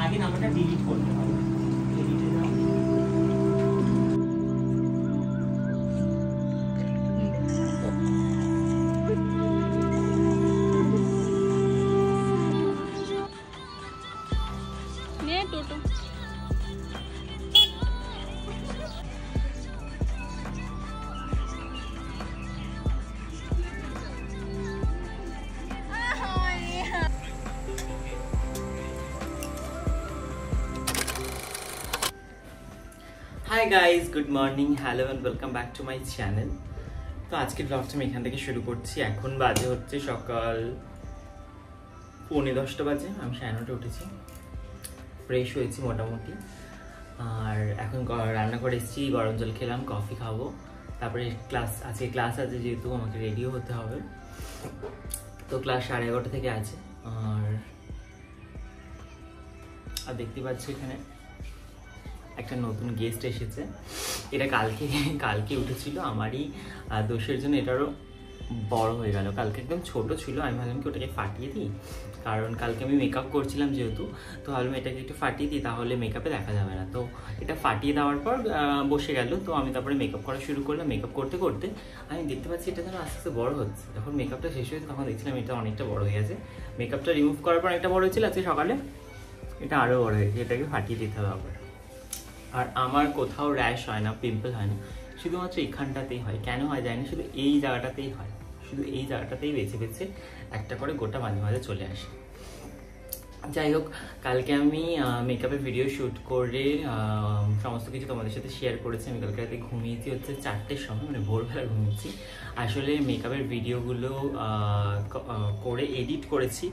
আগে নাম্বারটা ডিলিট করতে হবে। ডিলিটে যাও। নে টোটো hi guys, good morning, hello and welcome back to my channel. তো আজকের ব্লগটা আমি এখান থেকে শুরু করছি। এখন বাজে হচ্ছে সকাল 9:45 বাজে। আমি 9:30 উঠেছি, ফ্রেশ হয়েছি মোটামুটি। আর এখন রান্না করে এসেছি, গরম জল খেলাম, কফি খাবো, তারপরে আজকে ক্লাস আছে, যেহেতু আমাকে রেডিও হতে হবে। তো ক্লাস 11:30 থেকে আছে। আর দেখতে পাচ্ছি এখানে একটা নতুন গেস্ট এসেছে। এটা কালকে উঠেছিল, আমারই দোষের জন্য এটারও বড় হয়ে গেল। কালকে একদম ছোট ছিল, আমি ভাবলাম কি ওটাকে ফাটিয়ে দিই, কারণ কালকে আমি মেকআপ করছিলাম যেহেতু, তো ভাবলাম এটাকে একটু ফাটিয়ে দিই, তাহলে মেকআপে দেখা যাবে না। তো এটা ফাটিয়ে দেওয়ার পর বসে গেল। তো আমি তারপরে মেকআপ করা শুরু করলাম। মেকআপ করতে করতে আমি দেখতে পাচ্ছি এটা যেন আস্তে আস্তে বড় হচ্ছে। যখন মেকআপটা শেষ হয়েছে তখন দেখছিলাম এটা অনেকটা বড় হয়ে গেছে। মেকআপটা রিমুভ করার পর অনেকটা বড় হয়েছিল, আজকে সকালে এটা আরও বড় হয়েছে। এটাকে ফাটিয়ে দিতে হবে আবার। আর আমার কোথাও র্যাশ হয় না, পিম্পল হয় না, শুধুমাত্র এখানটাতেই হয়। কেন হয় জানি না, শুধু এই জায়গাটাতেই হয়, শুধু এই জায়গাটাতেই বেছে বেছে একটা করে গোটা মাঝে মাঝে চলে আসে। যাই হোক, কালকে আমি মেকআপের ভিডিও শ্যুট করে সমস্ত কিছু তোমাদের সাথে শেয়ার করেছি। আমি কালকে রাতে ঘুমিয়েছি হচ্ছে 4টের সময়, মানে ভোরবেলা ঘুমিয়েছি। আসলে মেকআপের ভিডিওগুলো করে এডিট করেছি।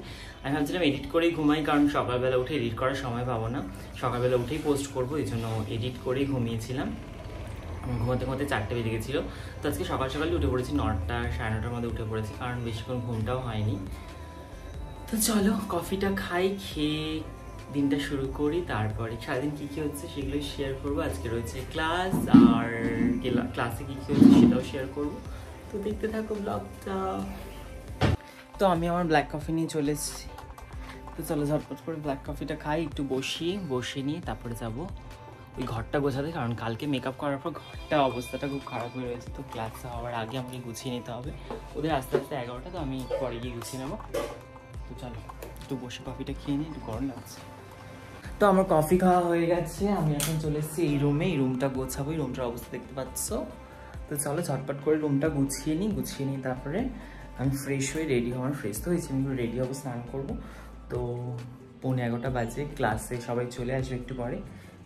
আমি ভাবছিলাম এডিট করেই ঘুমাই, কারণ সকালবেলা উঠে এডিট করার সময় পাবো না, সকালবেলা উঠেই পোস্ট করবো, এই জন্য এডিট করেই ঘুমিয়েছিলাম। ঘুমাতে ঘুমাতে 4টে বেজে গেছিলো। তো আজকে সকাল সকালে উঠে পড়েছি, 9টা 9:30 মধ্যে উঠে পড়েছি, কারণ বেশিক্ষণ ঘুমটাও হয়নি। তো চলো কফিটা খাই, খেয়ে দিনটা শুরু করি। তারপরে সারাদিন কী কী হচ্ছে সেগুলোই শেয়ার করবো। আজকে রয়েছে ক্লাস, আর ক্লাসে কী কী হচ্ছে সেটাও শেয়ার করবো। তো দেখতে থাকো ব্লগটা। তো আমি আমার ব্ল্যাক কফি নিয়ে চলে এসেছি। তো চলো ঝটপট করে ব্ল্যাক কফিটা খাই, একটু বসে নিয়ে তারপরে যাবো ওই ঘরটা গোছাতে, কারণ কালকে মেকআপ করার পর ঘরটা অবস্থাটা খুব খারাপ হয়ে রয়েছে। তো ক্লাসে হওয়ার আগে আমাকে গুছিয়ে নিতে হবে। ওদের আস্তে আস্তে 11টা, তো আমি পরে গিয়ে গুছিয়ে নেবো। তো চলো একটু বসে কফিটা খেয়ে নিই, একটু গরম লাগছে। তো আমার কফি খাওয়া হয়ে গেছে, আমি এখন চলে এসেছি এই রুমে। এই রুমটা গোছাবো, এই রুমটার অবস্থা দেখতে পাচ্ছ। তো চলো ঝটপট করে রুমটা গুছিয়ে নিই, তারপরে আমি ফ্রেশ হয়ে রেডি হওয়ার, ফ্রেশ তো হয়েছি, আমি রেডি হবো, স্নান করবো। তো 11:15 বাজে, ক্লাসে সবাই চলে আসবে একটু পরে।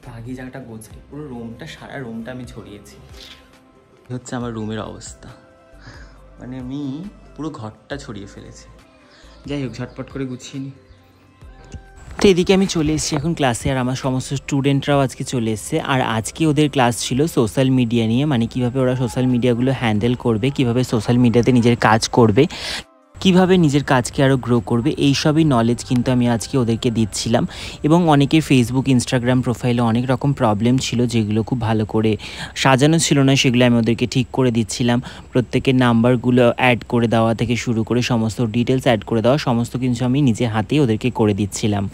তো আগে জায়গাটা গোছাই, পুরো রুমটা, সারা রুমটা আমি ছড়িয়েছি। হচ্ছে আমার রুমের অবস্থা, মানে আমি পুরো ঘরটা ছড়িয়ে ফেলেছি। যাই হোক ঝটপট করে গুছিয়ে নিই। তো এদিকে আমি চলে এসেছি এখন ক্লাসে, আর আমার সমস্ত স্টুডেন্টরাও আজকে চলে এসেছে। আর আজকে ওদের ক্লাস ছিল সোশ্যাল মিডিয়া নিয়ে, মানে কিভাবে ওরা সোশ্যাল মিডিয়াগুলো হ্যান্ডেল করবে, কিভাবে সোশ্যাল মিডিয়াতে নিজের কাজ করবে, কিভাবে নিজের কাজকে আরও গ্রো করবে, এই সবই নলেজ কিন্তু আমি আজকে ওদেরকে দিচ্ছিলাম। এবং অনেকের ফেসবুক, ইনস্টাগ্রাম প্রোফাইলে অনেক রকম প্রবলেম ছিল, যেগুলো খুব ভালো করে সাজানো ছিল না, সেগুলো আমি ওদেরকে ঠিক করে দিচ্ছিলাম। প্রত্যেকের নাম্বারগুলো অ্যাড করে দেওয়া থেকে শুরু করে সমস্ত ডিটেলস অ্যাড করে দেওয়া, সমস্ত কিছু আমি নিজে হাতেই ওদেরকে করে দিচ্ছিলাম।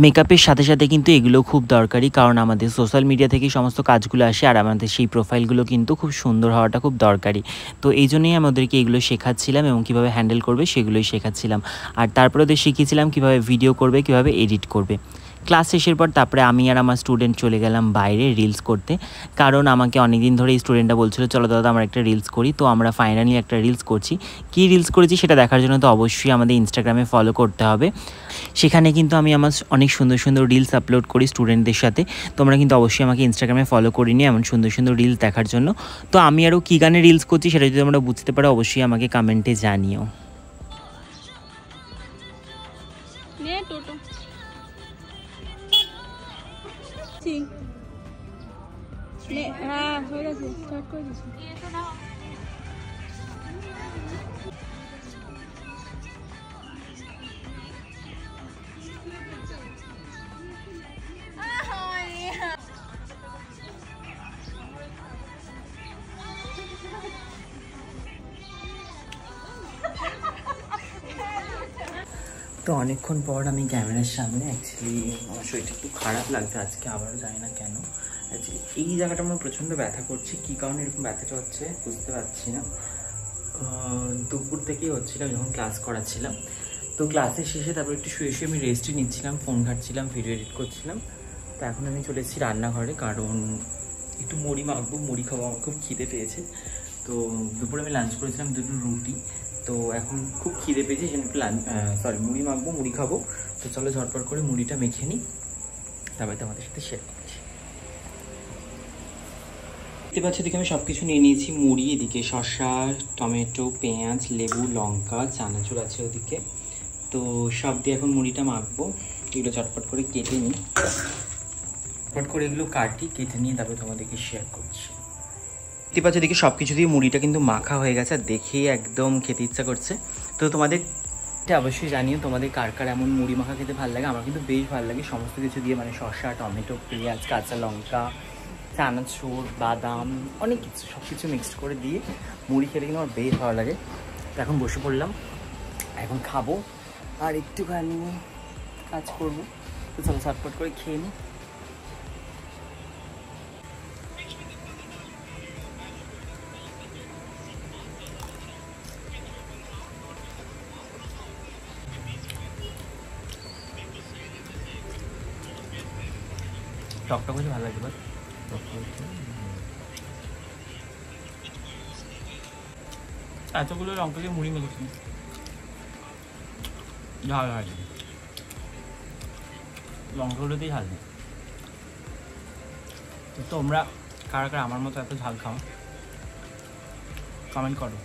মেকআপের সাথে সাথে কিন্তু এগুলো খুব দরকারি, কারণ আমাদের সোশ্যাল মিডিয়া থেকেই সমস্ত কাজগুলো আসে, আর আমাদের সেই প্রোফাইলগুলো কিন্তু খুব সুন্দর হওয়াটা খুব দরকারি। তো এই জন্যই আমি ওদেরকে এগুলো শেখাচ্ছিলাম, এবং কীভাবে হ্যান্ডেল করবে সেগুলোই শেখাচ্ছিলাম। আর তারপরে ওদের শিখিয়েছিলাম কীভাবে ভিডিও করবে, কীভাবে এডিট করবে। ক্লাস শেষের পর তারপরে আমি আর আমার স্টুডেন্ট চলে গেলাম বাইরে রিলস করতে, কারণ আমাকে অনেকদিন ধরে এই স্টুডেন্টটা বলছিল চলো দাদা আমরা একটা রিলস করি। তো আমরা ফাইনালি একটা রিলস করছি। কী রিলস করেছি সেটা দেখার জন্য তো অবশ্যই আমাদের ইনস্টাগ্রামে ফলো করতে হবে। সেখানে কিন্তু আমি আমার অনেক সুন্দর সুন্দর রিলস আপলোড করি স্টুডেন্টদের সাথে। তোমরা কিন্তু অবশ্যই আমাকে ইনস্টাগ্রামে ফলো করে নিও এমন সুন্দর সুন্দর রিলস দেখার জন্য। তো আমি আরও কী গানে রিলস করছি সেটা যদি তোমরা বুঝতে পারো অবশ্যই আমাকে কমেন্টে জানিও। হ্যাঁ হয়ে গেছে, স্টার্ট করে দিচ্ছি। তো অনেকক্ষণ পর আমি ক্যামেরার সামনে। অ্যাকচুয়ালি আমার শরীরটা একটু খারাপ লাগছে আজকে, আবারও জানি না কেন। অ্যাকচুয়ালি এই জায়গাটা আমার প্রচণ্ড ব্যথা করছে, কী কারণে এরকম ব্যথাটা হচ্ছে বুঝতে পারছি না। দুপুর থেকেই হচ্ছিল যখন ক্লাস করাচ্ছিলাম। তো ক্লাসের শেষে তারপর একটু শুয়ে শুয়ে আমি রেস্টই নিচ্ছিলাম, ফোন ঘাটছিলাম, ভিডিও এডিট করছিলাম। তো এখন আমি চলে এসেছি রান্নাঘরে, কারণ একটু মুড়ি মাখবো, মুড়ি খাবো, আমার খুব খিদে পেয়েছে। তো দুপুরে আমি লাঞ্চ করেছিলাম 2টো রুটি, তো এখন খুব খিদে পেয়েছে, সেজন্য একটু মুড়ি মাখবো, মুড়ি খাবো। তো চলো ঝটপট করে মুড়িটা মেখে নিই, তারপরে তোমাদের সাথে শেয়ার করছি। দেখতে পাচ্ছি এদিকে আমি সব কিছু নিয়ে নিয়েছি, মুড়ি, এদিকে শসা, টমেটো, পেঁয়াজ, লেবু, লঙ্কা, চানাচুর আছে ওদিকে। তো সব দিয়ে এখন মুড়িটা মাখবো। এগুলো চটপট করে কেটে নিই, চটপট করে এগুলো কেটে নিয়ে তারপরে তোমাদেরকে শেয়ার করছি। দেখতে পাচ্ছি এদিকে সব কিছু দিয়ে মুড়িটা কিন্তু মাখা হয়ে গেছে, আর দেখেই একদম খেতে ইচ্ছা করছে। তো তোমাদের অবশ্যই জানিও তোমাদের কার কার এমন মুড়ি মাখা খেতে ভালো লাগে। আমার কিন্তু বেশ ভালো লাগে সমস্ত কিছু দিয়ে, মানে শসা, টমেটো, পেঁয়াজ, কাঁচা লঙ্কা, চানাচুর, বাদাম, অনেক কিছু, সব কিছু মিক্সড করে দিয়ে মুড়ি খেতে কিন্তু আমার বেশ ভালো লাগে। তো এখন বসে পড়লাম, এখন খাবো আর একটুখানি কাজ করবো। তো চলো চটপট করে খেয়ে নিই। টকটক হচ্ছে ভালো লাগে, বাট এতগুলো লঙ্কা দিয়ে মুড়ি মেখেছি, ঝাল হয়, লঙ্কাগুলোতেই ঝাল নেই। তো তোমরা কারা কারা আমার মতো এত ঝাল খাও, কমেন্ট করো।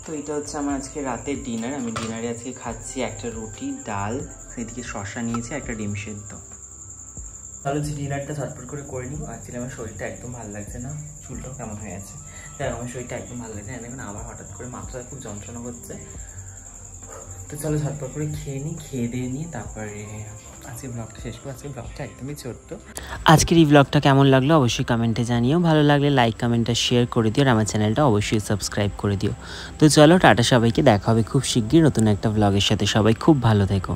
তো এটা হচ্ছে আমার আজকে রাতের ডিনার। আমি ডিনারে আজকে খাচ্ছি একটা রুটি, ডাল, সেদিকে শসা নিয়েছি, একটা ডিম সেদ্ধ। তাহলে হচ্ছে ডিনারটা ঝটপট করে নিব। অ্যাকচুয়ালি আমার শরীরটা একদম ভালো লাগছে না, চুলটাও কেমন হয়ে আছে, তাই আমার শরীরটা একদম ভালো লাগছে না। এখন আবার হঠাৎ করে মাথাটা খুব যন্ত্রণা করছে। তো চলো ঝটপট করে খেয়ে নিই, খেয়ে দিয়ে নিই, তারপরে আজকে ব্লগটা শেষ করবো। আজকে ব্লগটা একদমই ছোট্ট। আজকের এই ব্লগটা কেমন লাগলো অবশ্যই কমেন্টে জানিও। ভালো লাগলে লাইক, কমেন্টটা শেয়ার করে দিও, আর আমার চ্যানেলটা অবশ্যই সাবস্ক্রাইব করে দিও। তো চলো টাটা সবাইকে, দেখা হবে খুব শিগগির নতুন একটা ব্লগের সাথে। সবাই খুব ভালো থেকো।